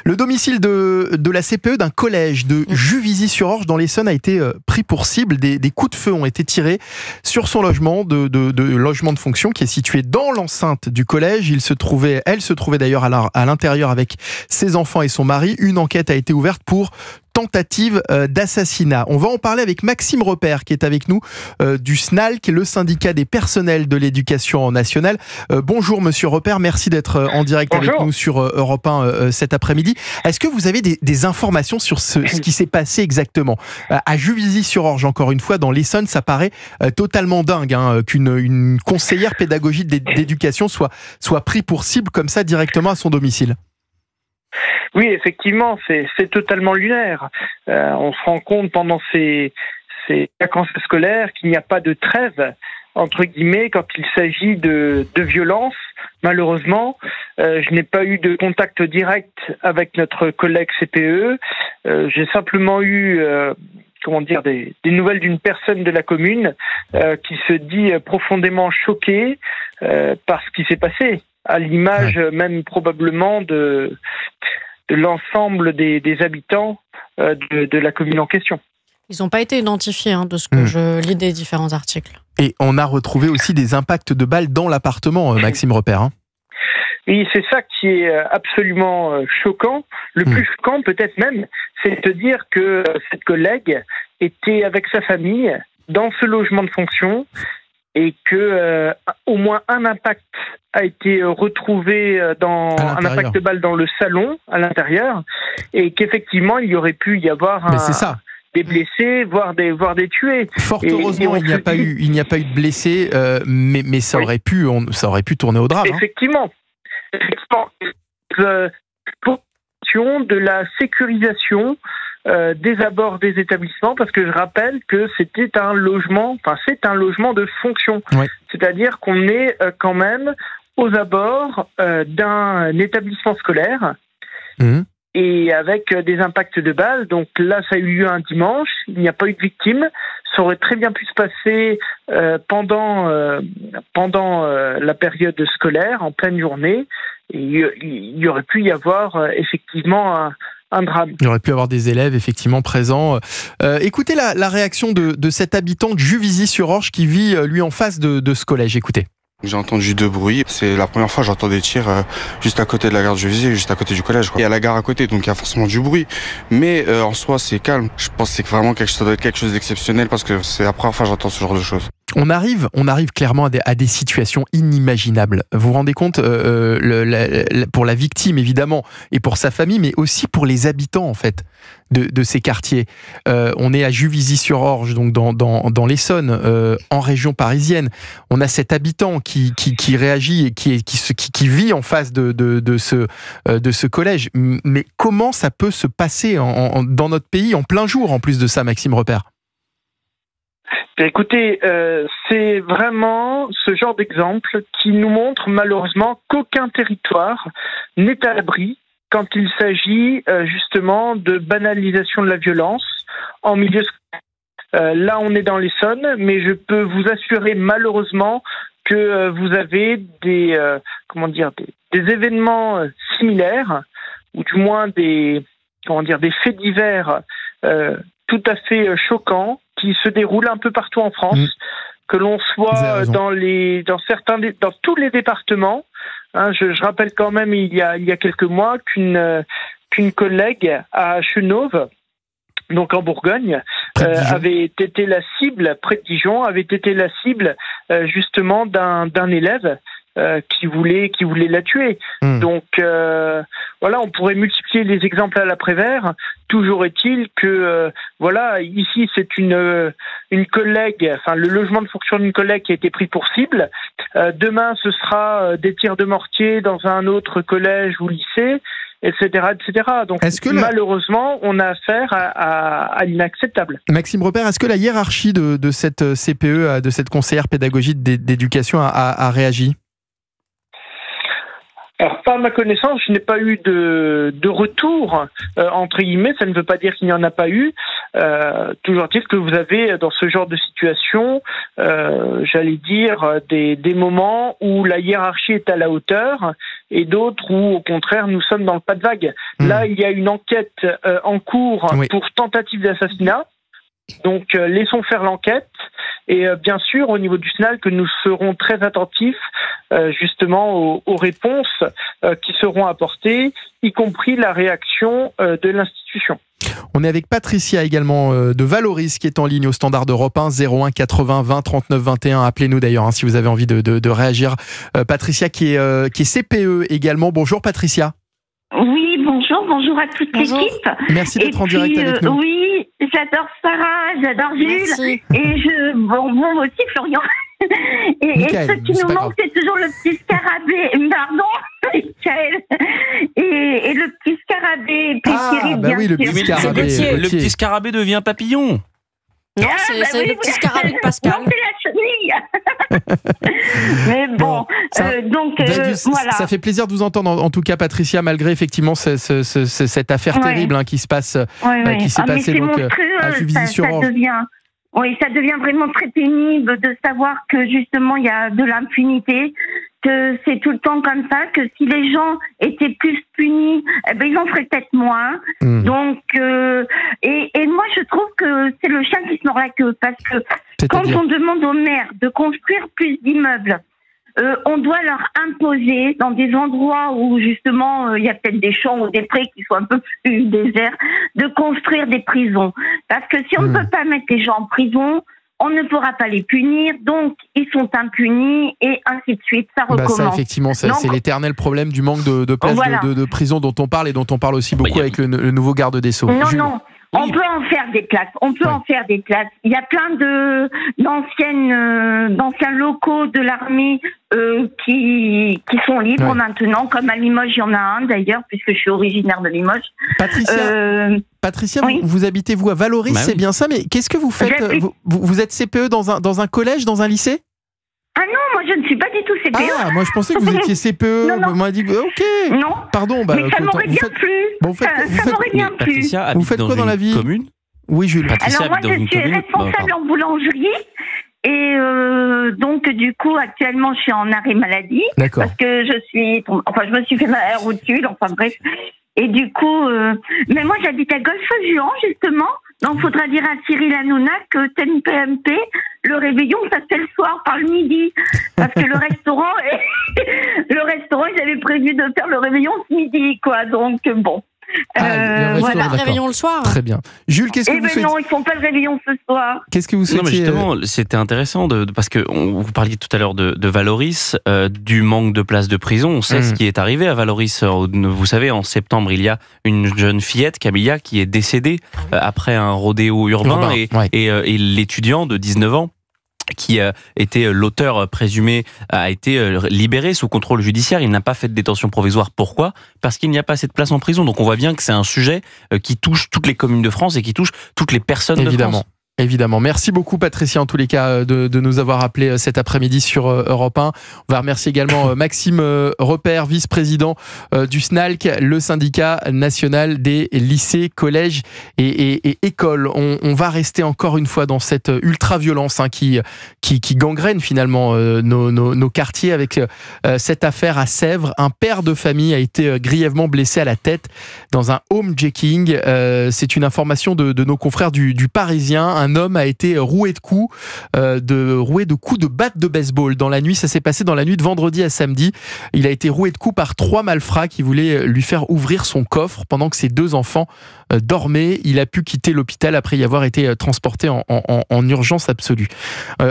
Le domicile de la CPE d'un collège de Juvisy-sur-Orge dans l'Essonne a été pris pour cible. Des coups de feu ont été tirés sur son logement de logement de fonction qui est situé dans l'enceinte du collège. Elle se trouvait d'ailleurs à l'intérieur avec ses enfants et son mari. Une enquête a été ouverte pour tentative d'assassinat. On va en parler avec Maxime Repère qui est avec nous du SNALC, le syndicat des personnels de l'éducation nationale. Bonjour Monsieur Repère, merci d'être en direct avec nous sur Europe 1 cet après-midi. Est-ce que vous avez des informations sur ce qui s'est passé exactement à Juvisy-sur-Orge, encore une fois, dans l'Essonne? Ça paraît totalement dingue qu'une conseillère pédagogique d'éducation soit prise pour cible comme ça directement à son domicile. Oui, effectivement, c'est totalement lunaire. On se rend compte pendant ces vacances scolaires qu'il n'y a pas de trêve, entre guillemets, quand il s'agit de violence. Malheureusement, je n'ai pas eu de contact direct avec notre collègue CPE. J'ai simplement eu des nouvelles d'une personne de la commune qui se dit profondément choquée par ce qui s'est passé, à l'image même probablement de l'ensemble des habitants de la commune en question. Ils n'ont pas été identifiés de ce que je lis des différents articles. Et on a retrouvé aussi des impacts de balles dans l'appartement, Maxime Repère. Oui, c'est ça qui est absolument choquant. Le plus choquant peut-être même, c'est de dire que cette collègue était avec sa famille dans ce logement de fonction et que au moins un impact a été retrouvé un impact de balle dans le salon à l'intérieur, et qu'effectivement il y aurait pu y avoir des blessés, voire des tués. Fort heureusement, il n'y a pas eu de blessés, mais ça aurait pu tourner au drame. Effectivement. De la sécurisation des abords des établissements, parce que je rappelle que c'est un logement de fonction. Oui. C'est-à-dire qu'on est quand même aux abords d'un établissement scolaire et avec des impacts de balles. Donc là, ça a eu lieu un dimanche, il n'y a pas eu de victimes. Ça aurait très bien pu se passer pendant la période scolaire, en pleine journée. Et il y aurait pu y avoir effectivement un drame. Il y aurait pu avoir des élèves effectivement présents. Écoutez la réaction de cet habitant de Juvisy-sur-Orge qui vit lui en face de ce collège. Écoutez. J'ai entendu deux bruits. C'est la première fois que j'entends des tirs juste à côté de la gare de Juvisy, juste à côté du collège. Il y a la gare à côté, donc il y a forcément du bruit. Mais en soi, c'est calme. Je pense que c'est vraiment ça doit être quelque chose d'exceptionnel parce que c'est la première fois que j'entends ce genre de choses. On arrive clairement à des situations inimaginables. Vous vous rendez compte, pour la victime évidemment et pour sa famille, mais aussi pour les habitants en fait de ces quartiers. On est à Juvisy-sur-Orge, donc dans l'Essonne, en région parisienne. On a cet habitant qui réagit et qui vit en face de ce collège. Mais comment ça peut se passer dans notre pays en plein jour en plus de ça, Maxime Repère? Écoutez, c'est vraiment ce genre d'exemple qui nous montre malheureusement qu'aucun territoire n'est à l'abri quand il s'agit justement de banalisation de la violence en milieu scolaire. Là, on est dans l'Essonne, mais je peux vous assurer malheureusement que vous avez des événements similaires, ou du moins des faits divers tout à fait choquants qui se déroulent un peu partout en France, que l'on soit dans tous les départements. Je rappelle quand même il y a quelques mois qu'une collègue à Chenôve, donc en Bourgogne, avait été la cible, près de Dijon, avait été la cible justement d'un élève qui voulait la tuer. Donc voilà, on pourrait multiplier les exemples à l'après-vert. Toujours est-il que ici c'est une collègue, le logement de fonction d'une collègue qui a été pris pour cible. Demain ce sera des tirs de mortier dans un autre collège ou lycée, etc., etc. Donc malheureusement, on a affaire à l'inacceptable. Maxime Repère, est-ce que la hiérarchie de cette CPE, de cette conseillère pédagogique d'éducation a réagi ? Alors, pas à ma connaissance, je n'ai pas eu de retour, entre guillemets, ça ne veut pas dire qu'il n'y en a pas eu. Toujours est-il que vous avez dans ce genre de situation, j'allais dire, des moments où la hiérarchie est à la hauteur et d'autres où, au contraire, nous sommes dans le pas de vague. Là, il y a une enquête en cours pour tentative d'assassinat. Donc, laissons faire l'enquête. Et bien sûr, au niveau du SNAL, que nous serons très attentifs justement aux réponses qui seront apportées, y compris la réaction de l'institution. On est avec Patricia également de Valoris qui est en ligne au standard d'Europe 1, 01 80 20 39 21. Appelez-nous d'ailleurs si vous avez envie de réagir. Patricia qui est CPE également. Bonjour Patricia. Oui, bonjour à toute l'équipe. Merci d'être en direct avec nous. Oui, j'adore Sarah, j'adore Jules. Et bon aussi Florian. Et ce qui nous manque, c'est toujours le petit scarabée. Pardon, Michael. Et le petit scarabée. Puis bah oui, le petit scarabée. Le petit scarabée devient papillon. Non, c'est le petit scarabée de Pascal. Non, c'est la chenille. Mais bon, donc voilà. Ça fait plaisir de vous entendre, en tout cas, Patricia, malgré effectivement cette affaire terrible qui se passe, qui s'est passée donc à Juvisy-sur-Orge. Ça devient vraiment très pénible de savoir que justement il y a de l'impunité, que c'est tout le temps comme ça, que si les gens étaient plus punis, ils en feraient peut-être moins. Donc, et moi je trouve que c'est le chien qui se mord la queue, parce que quand on demande aux maires de construire plus d'immeubles, on doit leur imposer dans des endroits où justement il y a peut-être des champs ou des prés qui sont un peu plus déserts, de construire des prisons. Parce que si on ne peut pas mettre les gens en prison, on ne pourra pas les punir, donc ils sont impunis et ainsi de suite, ça recommence. Ça, effectivement, c'est l'éternel problème du manque de places de prison dont on parle et dont on parle aussi beaucoup avec le nouveau garde des Sceaux. Non. On peut en faire des places. Il y a plein d'anciens locaux de l'armée qui sont libres maintenant, comme à Limoges, il y en a un d'ailleurs, puisque je suis originaire de Limoges. Patricia, vous habitez à Valoris, c'est bien ça, mais qu'est-ce que vous faites ? Vous êtes CPE dans un collège, dans un lycée ? Ah non, moi je ne suis pas du tout CPE. Ah, moi je pensais que vous étiez CPE. Non. On m'a dit ok. Non. Pardon. Mais ça m'aurait bien plu. Ça m'aurait bien plu. Patricia vous faites quoi dans la vie ? Commune ? Oui, Jules. Alors moi je suis responsable en boulangerie. Et donc du coup actuellement je suis en arrêt maladie. D'accord. Parce que je me suis fait ma rotule, bref. Et du coup, mais moi j'habite à Golfe-Juan justement. Donc, faudra dire à Cyril Hanouna que TNPMP, le réveillon, ça se fait le soir, par le midi. Parce que le restaurant, ils avaient prévu de faire le réveillon ce midi, quoi. Donc, bon. Voilà, le réveillon le soir. Très bien. Jules, qu'est-ce que vous souhaitez ? Non, ils font pas le réveillon ce soir. Qu'est-ce que vous souhaitez ? Non, mais justement, c'était intéressant parce que vous parliez tout à l'heure de Valoris, du manque de places de prison. On sait ce qui est arrivé à Valoris. Vous savez, en septembre, il y a une jeune fillette, Camilla, qui est décédée après un rodéo urbain et l'étudiant de 19 ans qui était l'auteur présumé a été libéré sous contrôle judiciaire. Il n'a pas fait de détention provisoire. Pourquoi ? Parce qu'il n'y a pas assez de place en prison. Donc on voit bien que c'est un sujet qui touche toutes les communes de France et qui touche toutes les personnes de France. Évidemment. Merci beaucoup Patricia en tous les cas de nous avoir appelé cet après-midi sur Europe 1. On va remercier également Maxime Repère, vice-président du SNALC, le syndicat national des lycées, collèges et écoles. On va rester encore une fois dans cette ultra-violence qui gangrène finalement nos quartiers avec cette affaire à Sèvres. Un père de famille a été grièvement blessé à la tête dans un homejacking. C'est une information de nos confrères du Parisien. Un homme a été roué de coups de batte de baseball dans la nuit. Ça s'est passé dans la nuit de vendredi à samedi. Il a été roué de coups par 3 malfrats qui voulaient lui faire ouvrir son coffre pendant que ses 2 enfants dormaient. Il a pu quitter l'hôpital après y avoir été transporté en urgence absolue.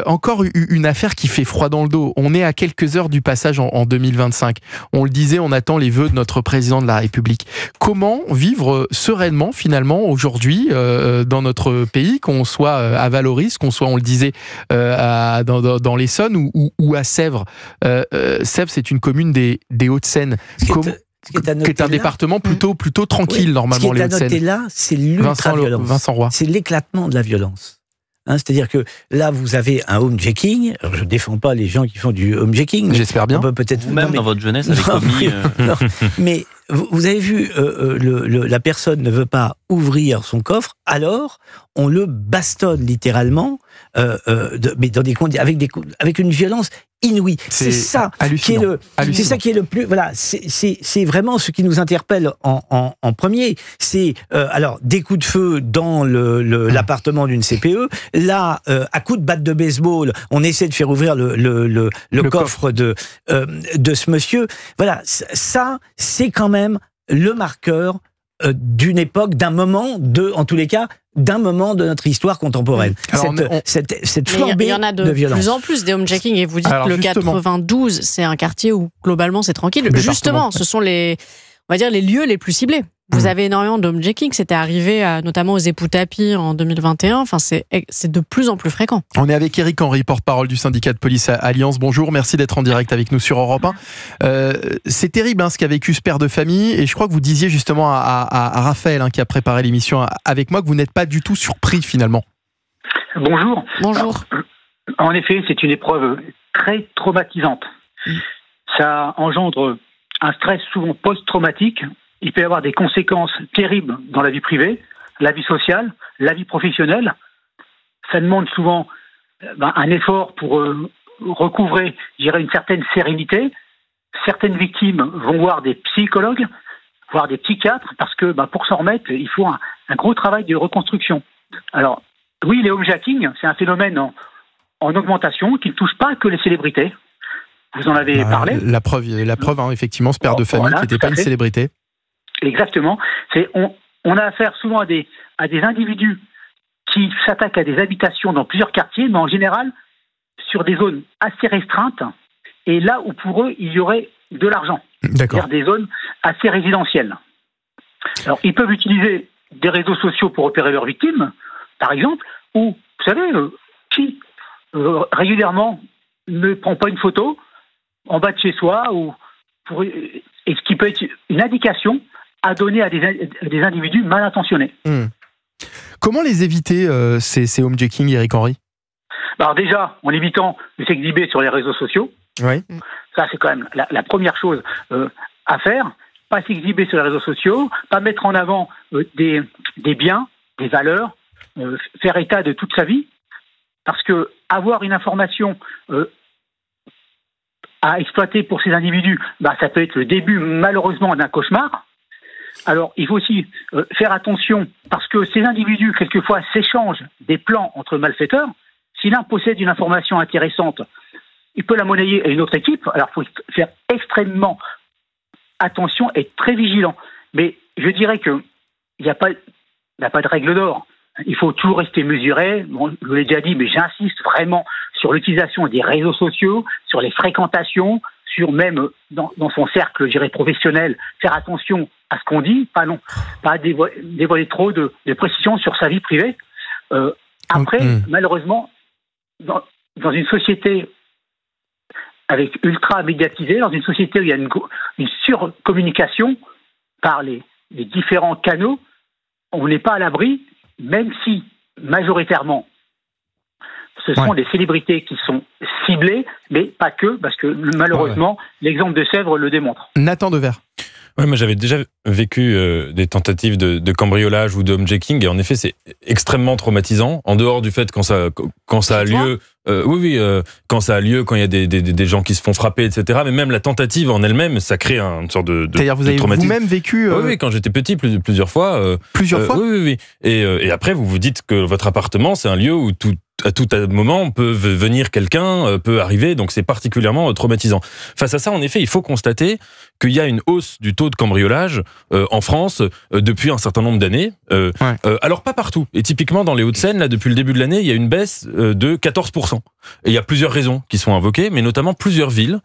Encore une affaire qui fait froid dans le dos. On est à quelques heures du passage en 2025. On le disait, on attend les vœux de notre président de la République. Comment vivre sereinement finalement aujourd'hui dans notre pays, qu'on soit à Valoris, qu'on soit, on le disait, dans l'Essonne ou à Sèvres. Sèvres, c'est une commune des Hauts-de-Seine. Qui est un département plutôt tranquille, normalement, les Hauts-de-Seine. Ce qui est à noter là, c'est l'ultra-violence. Vincent Roy. C'est l'éclatement de la violence. C'est-à-dire que là, vous avez un homejacking. Alors, je ne défends pas les gens qui font du homejacking. J'espère bien. Peut-être même dans votre jeunesse avec commis. Non, mais vous avez vu, la personne ne veut pas ouvrir son coffre, alors on le bastonne littéralement, mais dans des avec une violence inouïe. C'est ça qui est le plus. Voilà, c'est vraiment ce qui nous interpelle en premier. C'est alors des coups de feu dans l'appartement d'une CPE. Là, à coups de batte de baseball, on essaie de faire ouvrir le coffre de ce monsieur. Voilà, ça, c'est quand même le marqueur d'une époque, d'un moment, en tous les cas, d'un moment de notre histoire contemporaine. Alors, cette flambée de violence. Il y en a de plus en plus des homejacking, et vous dites que le 92, c'est un quartier où globalement c'est tranquille. Justement, ce sont les lieux les plus ciblés. Vous avez énormément d'homejacking, c'était arrivé notamment aux époux Tapie en 2021, enfin c'est de plus en plus fréquent. On est avec Éric Henry, porte-parole du syndicat de police Alliance. Bonjour, merci d'être en direct avec nous sur Europe 1. C'est terrible ce qu'a vécu ce père de famille, et je crois que vous disiez justement à Raphaël qui a préparé l'émission avec moi que vous n'êtes pas du tout surpris finalement. Bonjour. Bonjour. En effet, c'est une épreuve très traumatisante. Ça engendre un stress souvent post-traumatique. Il peut y avoir des conséquences terribles dans la vie privée, la vie sociale, la vie professionnelle. Ça demande souvent un effort pour recouvrer, je dirais, une certaine sérénité. Certaines victimes vont voir des psychologues, voire des psychiatres, parce que pour s'en remettre, il faut un gros travail de reconstruction. Alors, oui, les homejacking, c'est un phénomène en augmentation qui ne touche pas que les célébrités. Vous en avez parlé. La preuve, effectivement, ce père de famille qui n'était pas une célébrité. Exactement. On a affaire souvent à des individus qui s'attaquent à des habitations dans plusieurs quartiers, mais en général sur des zones assez restreintes, et là où pour eux il y aurait de l'argent. D'accord. C'est-à-dire des zones assez résidentielles. Alors ils peuvent utiliser des réseaux sociaux pour repérer leurs victimes, par exemple, ou vous savez, qui régulièrement ne prend pas une photo en bas de chez soi, et ce qui peut être une indication à donner à des individus mal intentionnés. Comment les éviter, ces homejacking, Éric Henry ? Alors déjà, en évitant de s'exhiber sur les réseaux sociaux. Oui. Ça, c'est quand même la première chose à faire. Pas s'exhiber sur les réseaux sociaux, pas mettre en avant des biens, des valeurs, faire état de toute sa vie. Parce que avoir une information à exploiter pour ces individus, ça peut être le début, malheureusement, d'un cauchemar. Alors, il faut aussi faire attention, parce que ces individus, quelquefois, s'échangent des plans entre malfaiteurs. Si l'un possède une information intéressante, il peut la monnayer à une autre équipe. Alors, il faut faire extrêmement attention et être très vigilant. Mais je dirais qu'il n'y a pas de règle d'or. Il faut toujours rester mesuré. Bon, je vous l'ai déjà dit, mais j'insiste vraiment sur l'utilisation des réseaux sociaux, sur les fréquentations, sur même dans son cercle, je dirais, professionnel, faire attention à ce qu'on dit, pas dévoiler trop de précisions sur sa vie privée. Après, malheureusement, dans une société avec ultra médiatisée, dans une société où il y a une surcommunication par les différents canaux, on n'est pas à l'abri, même si majoritairement ce sont des célébrités qui sont ciblées, mais pas que, parce que malheureusement, l'exemple de Sèvres le démontre. Nathan Devers. Ouais, moi j'avais déjà vécu des tentatives de cambriolage ou de homejacking, et en effet c'est extrêmement traumatisant, en dehors du fait quand ça a lieu, quand ça a lieu, quand il y a des gens qui se font frapper, etc. Mais même la tentative en elle-même, ça crée une sorte de C'est-à-dire vous avez vous-même vécu Oui, quand j'étais petit, plusieurs fois. Plusieurs fois Oui. Et après vous vous dites que votre appartement c'est un lieu où à tout moment peut venir quelqu'un, peut arriver, donc c'est particulièrement traumatisant. Face à ça, en effet, il faut constater qu'il y a une hausse du taux de cambriolage en France depuis un certain nombre d'années. Alors pas partout. Et typiquement dans les Hauts-de-Seine, là, depuis le début de l'année, il y a une baisse de 14%. Et il y a plusieurs raisons qui sont invoquées, mais notamment plusieurs villes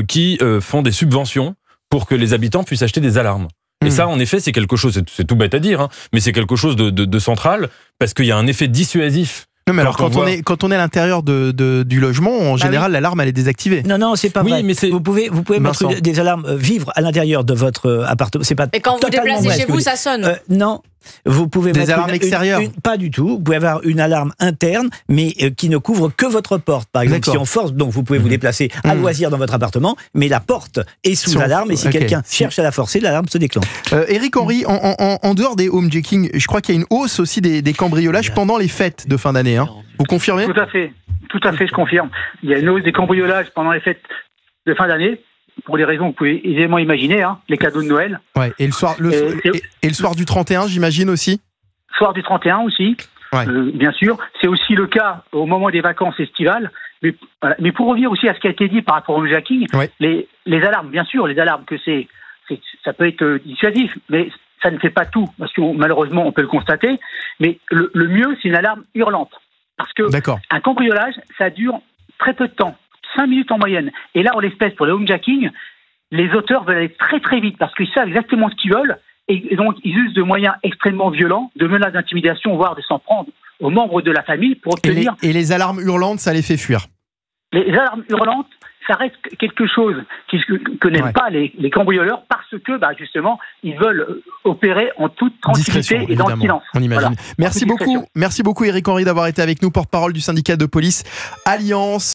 qui font des subventions pour que les habitants puissent acheter des alarmes. Et ça, en effet, c'est quelque chose, c'est tout bête à dire, mais c'est quelque chose de central, parce qu'il y a un effet dissuasif. Non, mais alors quand on est à l'intérieur du logement, en général, l'alarme elle est désactivée. Non, c'est pas vrai. Mais vous pouvez mettre des alarmes, vivre à l'intérieur de votre appartement. C'est pas. Et quand vous déplacez chez vous, ça sonne. Non. Vous pouvez des alarmes extérieures. Pas du tout. Vous pouvez avoir une alarme interne, mais qui ne couvre que votre porte. Par exemple, si on force, donc vous pouvez vous déplacer à loisir dans votre appartement, mais la porte est sous alarme, et si quelqu'un cherche à la forcer, l'alarme se déclenche. Éric Henry, en dehors des homejacking, je crois qu'il y a une hausse aussi des cambriolages pendant les fêtes de fin d'année. Hein. Vous confirmez ? Tout à fait, je confirme. Il y a une hausse des cambriolages pendant les fêtes de fin d'année, pour les raisons que vous pouvez aisément imaginer, hein, les cadeaux de Noël. Ouais, et le soir du 31, j'imagine aussi ? Soir du 31 aussi, ouais. Bien sûr. C'est aussi le cas au moment des vacances estivales. Mais pour revenir aussi à ce qui a été dit par rapport au homejacking, ouais. les alarmes, bien sûr, les alarmes, ça peut être dissuasif, mais ça ne fait pas tout, parce que malheureusement, on peut le constater. Mais le mieux, c'est une alarme hurlante. Parce que un cambriolage, ça dure très peu de temps, 5 minutes en moyenne. Et là, en l'espèce, pour le homejacking, les auteurs veulent aller très très vite, parce qu'ils savent exactement ce qu'ils veulent, et donc ils usent de moyens extrêmement violents, de menaces d'intimidation, voire de s'en prendre aux membres de la famille pour obtenir... Et les alarmes hurlantes, ça les fait fuir. Les alarmes hurlantes, ça reste quelque chose que n'aiment pas les cambrioleurs, parce que justement, ils veulent opérer en toute tranquillité et dans le silence. On imagine. Voilà. Merci beaucoup Éric Henry d'avoir été avec nous, porte-parole du syndicat de police Alliance.